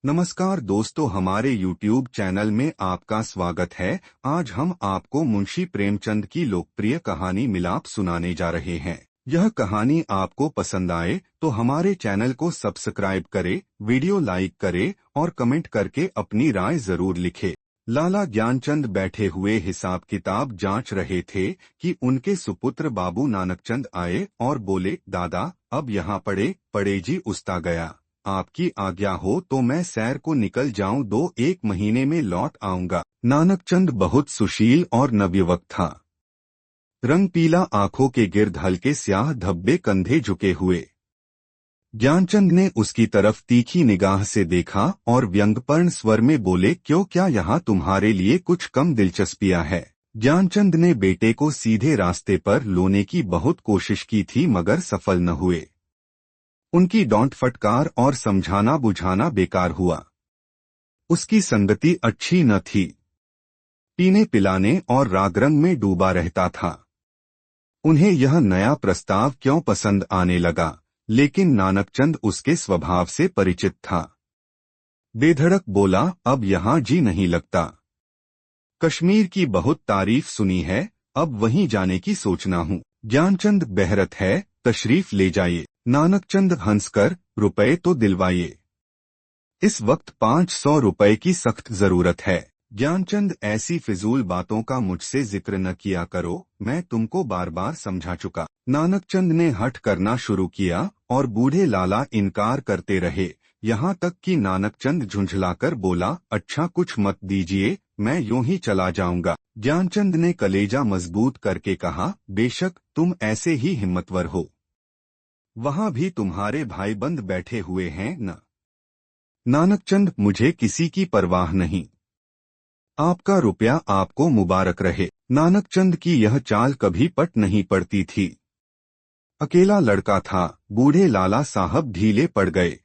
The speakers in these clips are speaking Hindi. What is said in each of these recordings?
नमस्कार दोस्तों, हमारे YouTube चैनल में आपका स्वागत है। आज हम आपको मुंशी प्रेमचंद की लोकप्रिय कहानी मिलाप सुनाने जा रहे हैं। यह कहानी आपको पसंद आए तो हमारे चैनल को सब्सक्राइब करें, वीडियो लाइक करें और कमेंट करके अपनी राय जरूर लिखें। लाला ज्ञानचंद बैठे हुए हिसाब किताब जांच रहे थे कि उनके सुपुत्र बाबू नानकचंद आए और बोले, दादा अब यहाँ पड़े जी उस्ता गया। आपकी आज्ञा हो तो मैं सैर को निकल जाऊं, 2-1 महीने में लौट आऊंगा। नानकचंद बहुत सुशील और नवयुवक था। रंग पीला, आंखों के गिर्द हल्के स्याह धब्बे, कंधे झुके हुए। ज्ञानचंद ने उसकी तरफ तीखी निगाह से देखा और व्यंग्यपूर्ण स्वर में बोले, क्यों, क्या यहाँ तुम्हारे लिए कुछ कम दिलचस्पियां है? ज्ञानचंद ने बेटे को सीधे रास्ते पर लाने की बहुत कोशिश की थी मगर सफल न हुए। उनकी डांट फटकार और समझाना बुझाना बेकार हुआ। उसकी संगति अच्छी न थी। पीने पिलाने और रागरंग में डूबा रहता था। उन्हें यह नया प्रस्ताव क्यों पसंद आने लगा, लेकिन नानकचंद उसके स्वभाव से परिचित था। बेधड़क बोला, अब यहाँ जी नहीं लगता। कश्मीर की बहुत तारीफ सुनी है, अब वहीं जाने की सोचना हूँ। ज्ञानचंद बहरत है, तशरीफ ले जाइए। नानकचंद हंसकर, रुपए तो दिलवाइए। इस वक्त 500 रुपए की सख्त जरूरत है। ज्ञानचंद, ऐसी फिजूल बातों का मुझसे जिक्र न किया करो, मैं तुमको बार बार समझा चुका। नानकचंद ने हठ करना शुरू किया और बूढ़े लाला इनकार करते रहे, यहाँ तक कि नानकचंद झुंझलाकर बोला, अच्छा कुछ मत दीजिए, मैं यूं ही चला जाऊंगा। ज्ञानचंद ने कलेजा मजबूत करके कहा, बेशक तुम ऐसे ही हिम्मतवर हो, वहां भी तुम्हारे भाईबंद बैठे हुए हैं न। नानकचंद, मुझे किसी की परवाह नहीं, आपका रुपया आपको मुबारक रहे। नानकचंद की यह चाल कभी पट नहीं पड़ती थी। अकेला लड़का था, बूढ़े लाला साहब ढीले पड़ गए।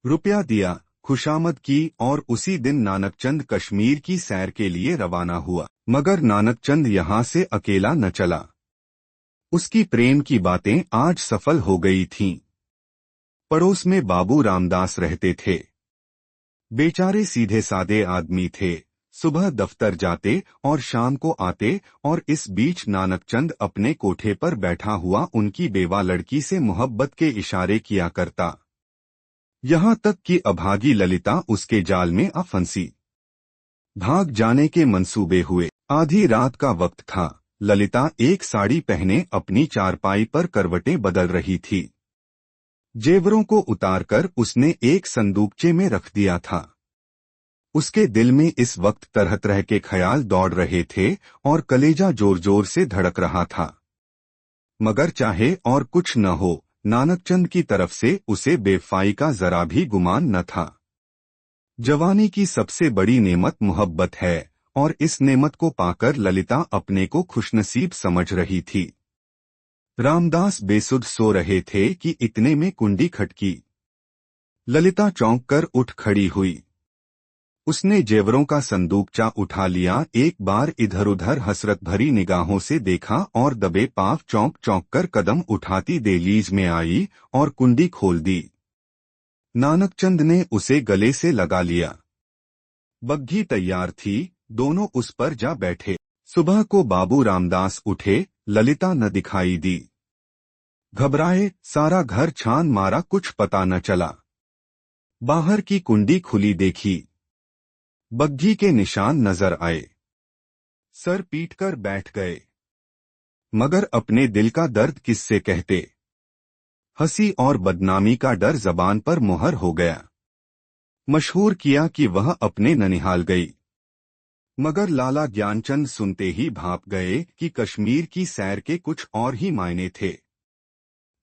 रुपया दिया, खुशामद की और उसी दिन नानकचंद कश्मीर की सैर के लिए रवाना हुआ। मगर नानकचंद यहाँ से अकेला न चला। उसकी प्रेम की बातें आज सफल हो गई थीं। पड़ोस में बाबू रामदास रहते थे। बेचारे सीधे सादे आदमी थे, सुबह दफ्तर जाते और शाम को आते, और इस बीच नानकचंद अपने कोठे पर बैठा हुआ उनकी बेवा लड़की से मोहब्बत के इशारे किया करता। यहाँ तक कि अभागी ललिता उसके जाल में आ फंसी। भाग जाने के मंसूबे हुए। आधी रात का वक्त था। ललिता एक साड़ी पहने अपनी चारपाई पर करवटें बदल रही थी। जेवरों को उतारकर उसने एक संदूकचे में रख दिया था। उसके दिल में इस वक्त तरह तरह के ख्याल दौड़ रहे थे और कलेजा जोर जोर से धड़क रहा था। मगर चाहे और कुछ न हो, नानकचंद की तरफ से उसे बेवफाई का जरा भी गुमान न था। जवानी की सबसे बड़ी नेमत मोहब्बत है और इस नेमत को पाकर ललिता अपने को खुशनसीब समझ रही थी। रामदास बेसुध सो रहे थे कि इतने में कुंडी खटकी। ललिता चौंक कर उठ खड़ी हुई। उसने जेवरों का संदूकचा उठा लिया, एक बार इधर उधर हसरत भरी निगाहों से देखा और दबे पांव चौंक चौंक कर कदम उठाती दहलीज में आई और कुंडी खोल दी। नानकचंद ने उसे गले से लगा लिया। बग्घी तैयार थी, दोनों उस पर जा बैठे। सुबह को बाबू रामदास उठे, ललिता न दिखाई दी। घबराए, सारा घर छान मारा, कुछ पता न चला। बाहर की कुंडी खुली देखी, बग्घी के निशान नजर आए। सर पीटकर बैठ गए। मगर अपने दिल का दर्द किससे कहते। हंसी और बदनामी का डर जबान पर मुहर हो गया। मशहूर किया कि वह अपने ननिहाल गई। मगर लाला ज्ञानचंद सुनते ही भाप गए कि कश्मीर की सैर के कुछ और ही मायने थे।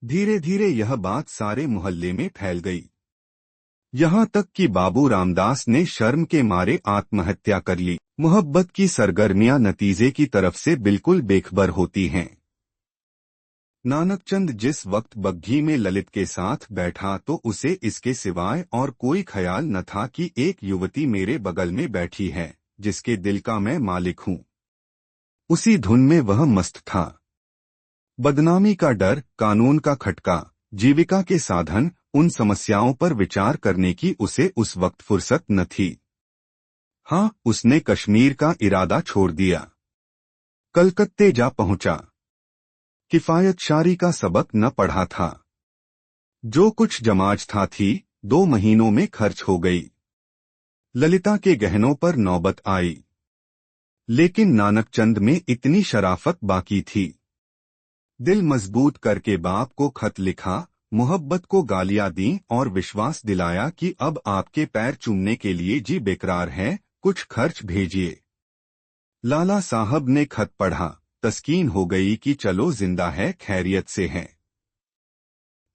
धीरे धीरे यह बात सारे मोहल्ले में फैल गई। यहाँ तक कि बाबू रामदास ने शर्म के मारे आत्महत्या कर ली। मोहब्बत की सरगर्मियां नतीजे की तरफ से बिल्कुल बेखबर होती हैं। नानकचंद जिस वक्त बग्घी में ललित के साथ बैठा तो उसे इसके सिवाय और कोई ख्याल न था कि एक युवती मेरे बगल में बैठी है, जिसके दिल का मैं मालिक हूँ। उसी धुन में वह मस्त था। बदनामी का डर, कानून का खटका, जीविका के साधन, उन समस्याओं पर विचार करने की उसे उस वक्त फुर्सत न थी। हाँ, उसने कश्मीर का इरादा छोड़ दिया। कलकत्ते जा पहुंचा। किफायतशारी का सबक न पढ़ा था। जो कुछ जमाज था थी 2 महीनों में खर्च हो गई। ललिता के गहनों पर नौबत आई, लेकिन नानकचंद में इतनी शराफत बाकी थी। दिल मजबूत करके बाप को खत लिखा, मोहब्बत को गालियां दी और विश्वास दिलाया कि अब आपके पैर चूमने के लिए जी बेकरार है, कुछ खर्च भेजिए। लाला साहब ने खत पढ़ा, तस्कीन हो गई कि चलो जिंदा है, खैरियत से है।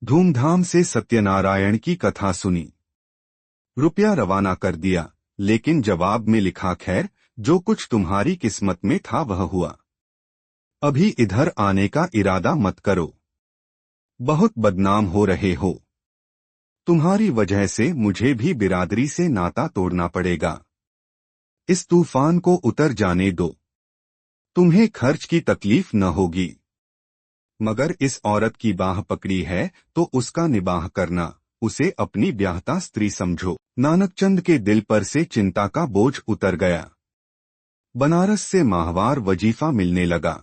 धूमधाम से सत्यनारायण की कथा सुनी। रुपया रवाना कर दिया, लेकिन जवाब में लिखा, खैर, जो कुछ तुम्हारी किस्मत में था वह हुआ। अभी इधर आने का इरादा मत करो, बहुत बदनाम हो रहे हो। तुम्हारी वजह से मुझे भी बिरादरी से नाता तोड़ना पड़ेगा। इस तूफान को उतर जाने दो, तुम्हें खर्च की तकलीफ न होगी। मगर इस औरत की बाह पकड़ी है तो उसका निबाह करना, उसे अपनी ब्याहता स्त्री समझो। नानकचंद के दिल पर से चिंता का बोझ उतर गया। बनारस से माहवार वजीफा मिलने लगा।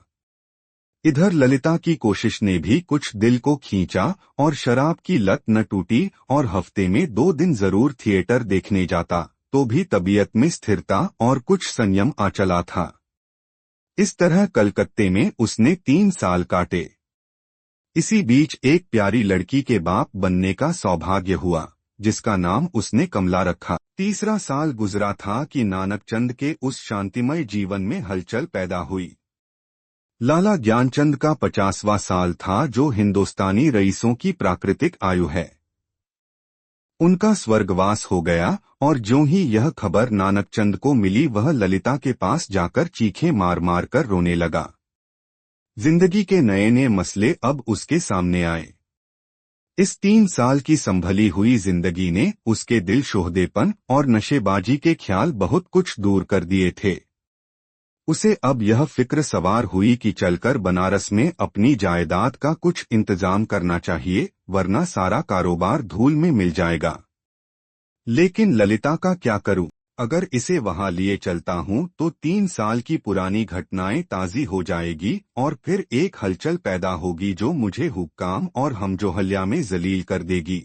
इधर ललिता की कोशिश ने भी कुछ दिल को खींचा और शराब की लत न टूटी और हफ्ते में 2 दिन जरूर थिएटर देखने जाता, तो भी तबीयत में स्थिरता और कुछ संयम आ चला था। इस तरह कलकत्ते में उसने 3 साल काटे। इसी बीच एक प्यारी लड़की के बाप बनने का सौभाग्य हुआ, जिसका नाम उसने कमला रखा। तीसरा साल गुजरा था कि नानकचंद के उस शांतिमय जीवन में हलचल पैदा हुई। लाला ज्ञानचंद का 50वां साल था, जो हिंदुस्तानी रईसों की प्राकृतिक आयु है। उनका स्वर्गवास हो गया और ज्यों ही यह खबर नानकचंद को मिली, वह ललिता के पास जाकर चीखें मार मार कर रोने लगा। जिंदगी के नए नए मसले अब उसके सामने आए। इस 3 साल की संभली हुई जिंदगी ने उसके दिल शोहदेपन और नशेबाजी के ख्याल बहुत कुछ दूर कर दिए थे। उसे अब यह फिक्र सवार हुई कि चलकर बनारस में अपनी जायदाद का कुछ इंतजाम करना चाहिए, वरना सारा कारोबार धूल में मिल जाएगा। लेकिन ललिता का क्या करूं? अगर इसे वहां लिए चलता हूं तो 3 साल की पुरानी घटनाएं ताज़ी हो जाएगी और फिर एक हलचल पैदा होगी जो मुझे हुक्काम और हमजोहल्या में जलील कर देगी।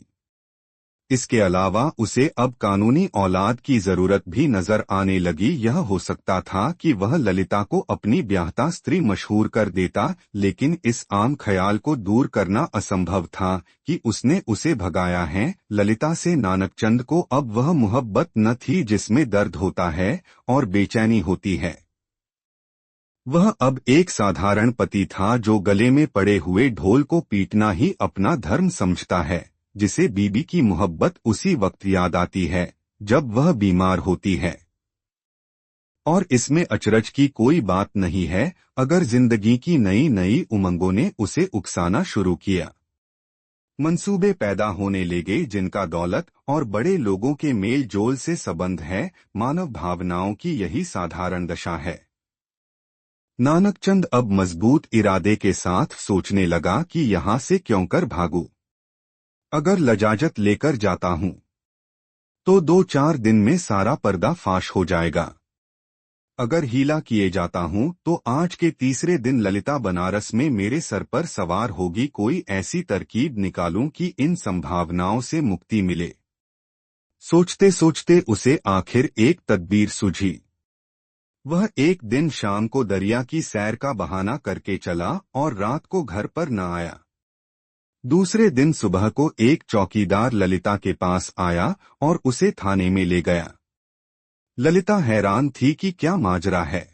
इसके अलावा उसे अब कानूनी औलाद की जरूरत भी नजर आने लगी। यह हो सकता था कि वह ललिता को अपनी ब्याहता स्त्री मशहूर कर देता, लेकिन इस आम ख्याल को दूर करना असंभव था कि उसने उसे भगाया है। ललिता से नानकचंद को अब वह मोहब्बत न थी जिसमें दर्द होता है और बेचैनी होती है। वह अब एक साधारण पति था जो गले में पड़े हुए ढोल को पीटना ही अपना धर्म समझता है, जिसे बीबी की मोहब्बत उसी वक्त याद आती है जब वह बीमार होती है। और इसमें अचरज की कोई बात नहीं है अगर जिंदगी की नई नई उमंगों ने उसे उकसाना शुरू किया। मंसूबे पैदा होने लगे जिनका दौलत और बड़े लोगों के मेल जोल से संबंध है। मानव भावनाओं की यही साधारण दशा है। नानकचंद अब मजबूत इरादे के साथ सोचने लगा कि यहाँ से क्यों कर भागूं। अगर लजाजत लेकर जाता हूं तो 2-4 दिन में सारा पर्दा फाश हो जाएगा। अगर हीला किए जाता हूं तो आज के तीसरे दिन ललिता बनारस में मेरे सर पर सवार होगी। कोई ऐसी तरकीब निकालूं कि इन संभावनाओं से मुक्ति मिले। सोचते सोचते उसे आखिर एक तदबीर सूझी। वह एक दिन शाम को दरिया की सैर का बहाना करके चला और रात को घर पर न आया। दूसरे दिन सुबह को एक चौकीदार ललिता के पास आया और उसे थाने में ले गया। ललिता हैरान थी कि क्या माजरा है।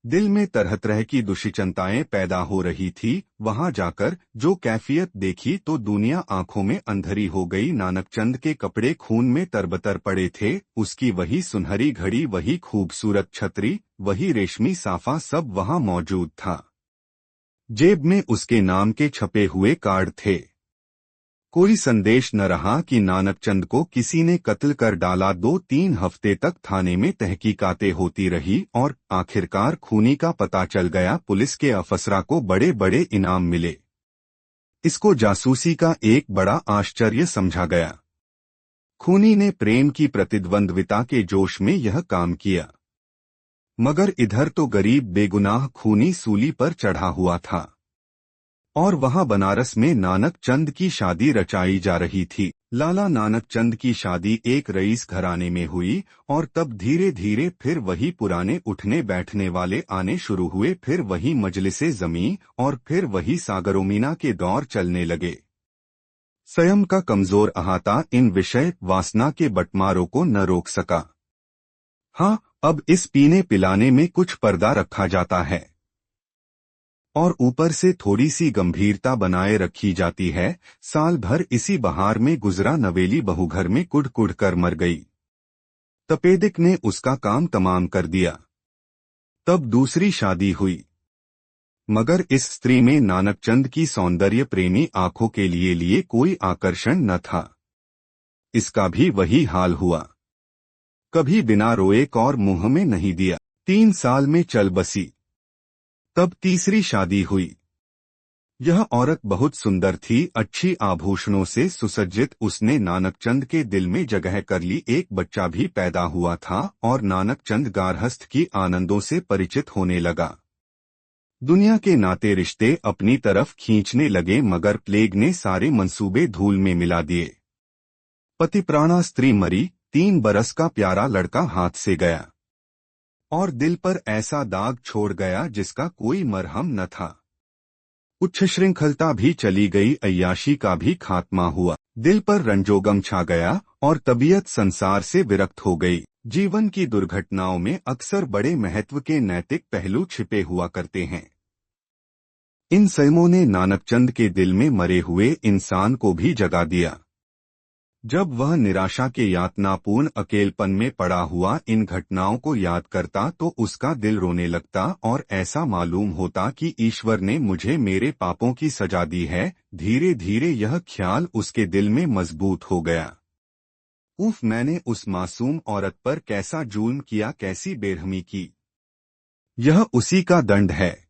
दिल में तरह तरह की दुश्चिंताएं पैदा हो रही थी। वहां जाकर जो कैफियत देखी तो दुनिया आंखों में अंधेरी हो गई। नानकचंद के कपड़े खून में तरबतर पड़े थे। उसकी वही सुनहरी घड़ी, वही खूबसूरत छतरी, वही रेशमी साफा, सब वहां मौजूद था। जेब में उसके नाम के छपे हुए कार्ड थे। कोई संदेश न रहा कि नानकचंद को किसी ने कत्ल कर डाला। 2-3 हफ्ते तक थाने में तहकीकातें होती रही और आखिरकार खूनी का पता चल गया। पुलिस के अफसरा को बड़े बड़े इनाम मिले। इसको जासूसी का एक बड़ा आश्चर्य समझा गया। खूनी ने प्रेम की प्रतिद्वंद्विता के जोश में यह काम किया, मगर इधर तो गरीब बेगुनाह खूनी सूली पर चढ़ा हुआ था और वहां बनारस में नानक चंद की शादी रचाई जा रही थी। लाला नानक चंद की शादी एक रईस घराने में हुई और तब धीरे धीरे फिर वही पुराने उठने बैठने वाले आने शुरू हुए, फिर वही मजलिसे जमी और फिर वही सागरोमीना के दौर चलने लगे। स्वयं का कमजोर अहाता इन विषय वासना के बंटमारों को न रोक सका। हाँ, अब इस पीने पिलाने में कुछ पर्दा रखा जाता है और ऊपर से थोड़ी सी गंभीरता बनाए रखी जाती है। साल भर इसी बहार में गुजरा। नवेली बहू घर में कुढ़ कुढ़ कर मर गई। तपेदिक ने उसका काम तमाम कर दिया। तब दूसरी शादी हुई, मगर इस स्त्री में नानकचंद की सौंदर्य प्रेमी आंखों के लिए कोई आकर्षण न था। इसका भी वही हाल हुआ, कभी बिना रोए और मुंह में नहीं दिया। 3 साल में चल बसी। तब तीसरी शादी हुई। यह औरत बहुत सुंदर थी, अच्छी आभूषणों से सुसज्जित। उसने नानकचंद के दिल में जगह कर ली। एक बच्चा भी पैदा हुआ था और नानकचंद गारहस्थ की आनंदों से परिचित होने लगा। दुनिया के नाते रिश्ते अपनी तरफ खींचने लगे, मगर प्लेग ने सारे मंसूबे धूल में मिला दिए। पतिप्राणा स्त्री मरी। 3 बरस का प्यारा लड़का हाथ से गया और दिल पर ऐसा दाग छोड़ गया जिसका कोई मरहम न था। उच्च श्रृंखलता भी चली गई, अय्याशी का भी खात्मा हुआ। दिल पर रंजोगम छा गया और तबीयत संसार से विरक्त हो गई। जीवन की दुर्घटनाओं में अक्सर बड़े महत्व के नैतिक पहलू छिपे हुआ करते हैं। इन संयमों ने नानकचंद के दिल में मरे हुए इंसान को भी जगा दिया। जब वह निराशा के यातनापूर्ण अकेलपन में पड़ा हुआ इन घटनाओं को याद करता तो उसका दिल रोने लगता और ऐसा मालूम होता कि ईश्वर ने मुझे मेरे पापों की सजा दी है। धीरे धीरे यह ख्याल उसके दिल में मजबूत हो गया। उफ, मैंने उस मासूम औरत पर कैसा जुल्म किया, कैसी बेरहमी की। यह उसी का दंड है।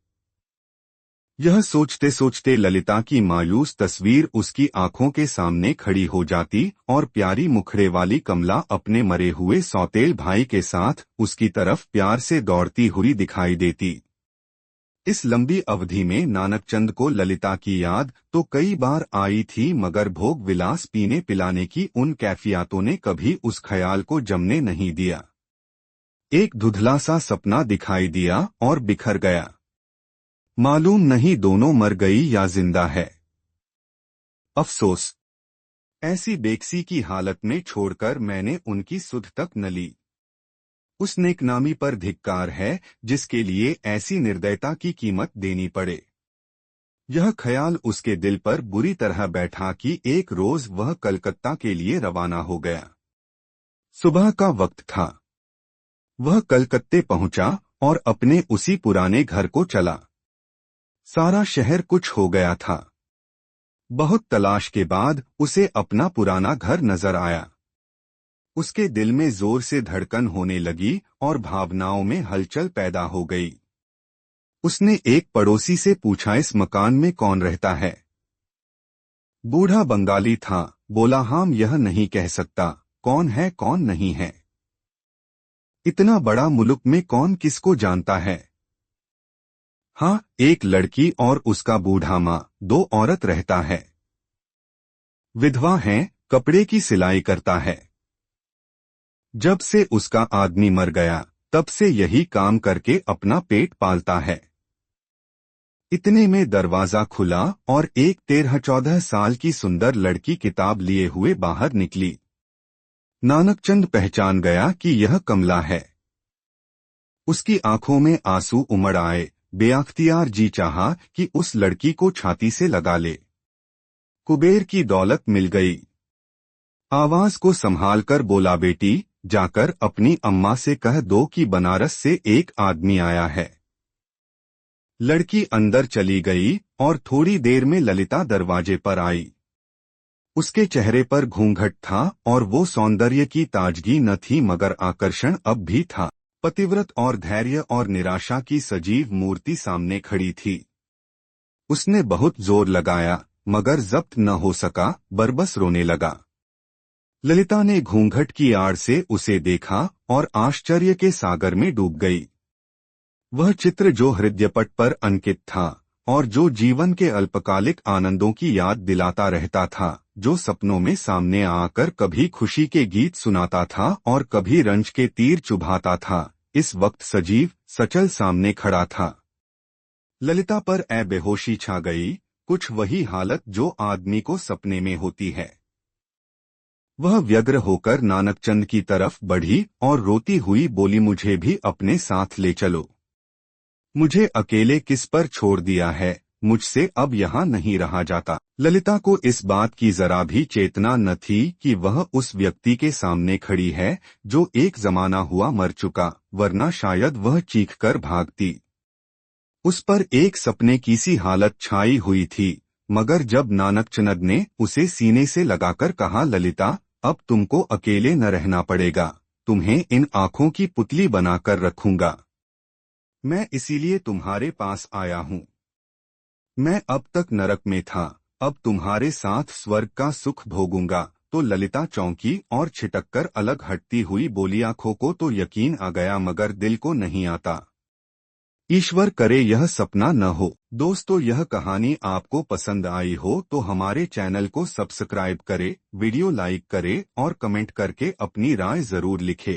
यह सोचते सोचते ललिता की मायूस तस्वीर उसकी आंखों के सामने खड़ी हो जाती और प्यारी मुखड़े वाली कमला अपने मरे हुए सौतेल भाई के साथ उसकी तरफ प्यार से दौड़ती हुई दिखाई देती। इस लंबी अवधि में नानकचंद को ललिता की याद तो कई बार आई थी, मगर भोग विलास पीने पिलाने की उन कैफियतों ने कभी उस ख्याल को जमने नहीं दिया। एक धुंधला सा सपना दिखाई दिया और बिखर गया। मालूम नहीं दोनों मर गई या जिंदा है। अफसोस, ऐसी बेकसी की हालत में छोड़कर मैंने उनकी सुध तक न ली। उस नेकनामी पर धिक्कार है जिसके लिए ऐसी निर्दयता की कीमत देनी पड़े। यह ख्याल उसके दिल पर बुरी तरह बैठा कि एक रोज वह कलकत्ता के लिए रवाना हो गया। सुबह का वक्त था। वह कलकत्ते पहुंचा और अपने उसी पुराने घर को चला। सारा शहर कुछ हो गया था। बहुत तलाश के बाद उसे अपना पुराना घर नजर आया। उसके दिल में जोर से धड़कन होने लगी और भावनाओं में हलचल पैदा हो गई। उसने एक पड़ोसी से पूछा, इस मकान में कौन रहता है? बूढ़ा बंगाली था। बोला, हम यह नहीं कह सकता कौन है कौन नहीं है। इतना बड़ा मुल्क में कौन किसको जानता है। हाँ, एक लड़की और उसका बूढ़ा माँ, 2 औरत रहता है। विधवा है, कपड़े की सिलाई करता है। जब से उसका आदमी मर गया तब से यही काम करके अपना पेट पालता है। इतने में दरवाजा खुला और एक 13-14 साल की सुंदर लड़की किताब लिए हुए बाहर निकली। नानकचंद पहचान गया कि यह कमला है। उसकी आंखों में आंसू उमड़ आए। बेअख्तियार जी चाहा कि उस लड़की को छाती से लगा ले। कुबेर की दौलत मिल गई। आवाज को संभालकर बोला, बेटी जाकर अपनी अम्मा से कह दो कि बनारस से एक आदमी आया है। लड़की अंदर चली गई और थोड़ी देर में ललिता दरवाजे पर आई। उसके चेहरे पर घूंघट था और वो सौंदर्य की ताजगी न थी, मगर आकर्षण अब भी था। पतिव्रत और धैर्य और निराशा की सजीव मूर्ति सामने खड़ी थी। उसने बहुत जोर लगाया, मगर जब्त न हो सका, बरबस रोने लगा। ललिता ने घूंघट की आड़ से उसे देखा और आश्चर्य के सागर में डूब गई। वह चित्र जो हृदयपट पर अंकित था और जो जीवन के अल्पकालिक आनंदों की याद दिलाता रहता था, जो सपनों में सामने आकर कभी खुशी के गीत सुनाता था और कभी रंज के तीर चुभाता था, इस वक्त सजीव सचल सामने खड़ा था। ललिता पर बेहोशी छा गई, कुछ वही हालत जो आदमी को सपने में होती है। वह व्यग्र होकर नानकचंद की तरफ बढ़ी और रोती हुई बोली, मुझे भी अपने साथ ले चलो। मुझे अकेले किस पर छोड़ दिया है, मुझसे अब यहाँ नहीं रहा जाता। ललिता को इस बात की जरा भी चेतना न थी कि वह उस व्यक्ति के सामने खड़ी है जो एक जमाना हुआ मर चुका, वरना शायद वह चीखकर भागती। उस पर एक सपने की सी हालत छाई हुई थी, मगर जब नानकचंद ने उसे सीने से लगाकर कहा, ललिता अब तुमको अकेले न रहना पड़ेगा, तुम्हें इन आँखों की पुतली बनाकर रखूंगा। मैं इसीलिए तुम्हारे पास आया हूँ। मैं अब तक नरक में था, अब तुम्हारे साथ स्वर्ग का सुख भोगूंगा। तो ललिता चौंकी और छिटककर अलग हटती हुई बोली, आंखों को तो यकीन आ गया मगर दिल को नहीं आता। ईश्वर करे यह सपना न हो। दोस्तों, यह कहानी आपको पसंद आई हो तो हमारे चैनल को सब्सक्राइब करें, वीडियो लाइक करें और कमेंट करके अपनी राय जरूर लिखें।